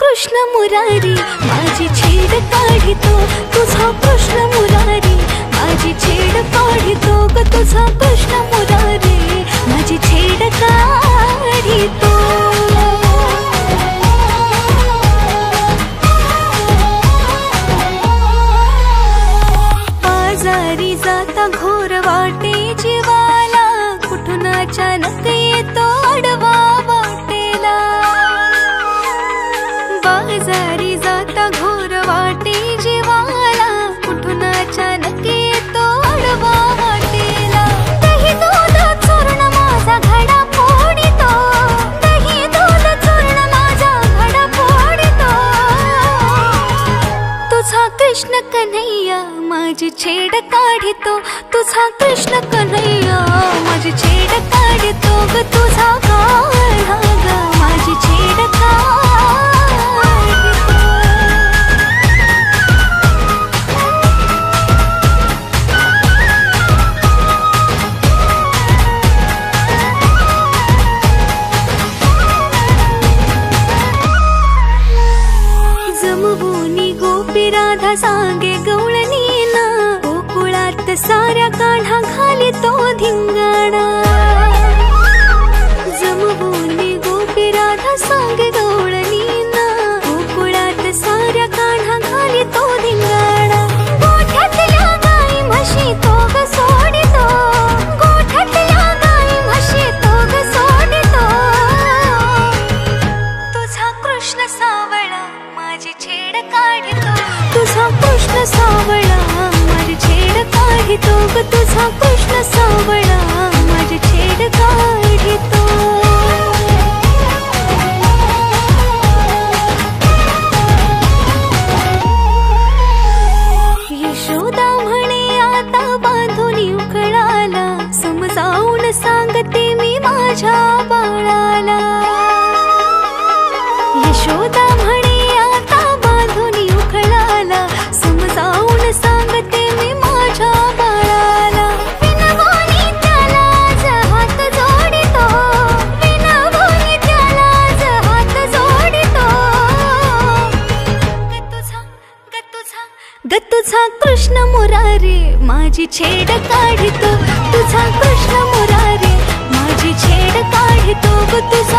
कृष्ण मुरारी माझी छेड काढितो, तुझा कृष्ण मुरारी माझी छेड काढितो ग, तुझा कृष्ण मुरारी माझी छेड काढितो। आजारी जाता घोर वाटे जीवाला, कुठून अचानक येतो अडवा वाटेला। बाजारी जाता घोर वाटे जीवाला, कुठून अचानक येतो अडवा वाटेला। दही दूध चूर्ण माझा घडा फोडितो, दही दूध चूर्ण माझा घडा फोडितो। तुझा कृष्ण कन्हैया माझी छेड काढितो, तुझा कृष्ण कन्हैया माझी छेड काढितो ग, तुझा काढा ग माझी छेड काढितो। जमवूनी गोपी राधा सांगे गवळणीना, गोकुळात साऱ्या काढा घालितो धिंगाणा। जमवूनी गोपी राधा सांगे गवळणीना, गोकुळात साऱ्या काढा घालितो धिंगाणा। गोठ्यातल्या गाई म्हशी तो ग सोडितो, गोठ्यातल्या गाई म्हशी तो ग सोडितो। तुझा कृष्ण सावळा माझी छेड काढितो, तुझा कृष्ण सावळा माझी छेड काढितो ग, तुझा कृष्ण सावळा माझी छेड काढितो। यशोदा म्हणे आता बांधून उखळाला, समजावून सांगते मी माझ्या बाळाला। यशोदा म्हणे आता बांधून उखळाला, समजावून सांगते मी माझ्या बाळाला। विनवून त्याला आज हात जोडितो, विनवून त्याला आज हात जोडितो। ग तुझा कृष्ण मुरारी माझी छेड काढितो, तुझा कृष्ण मुरारी माझी छेड काढितो ग, तुझा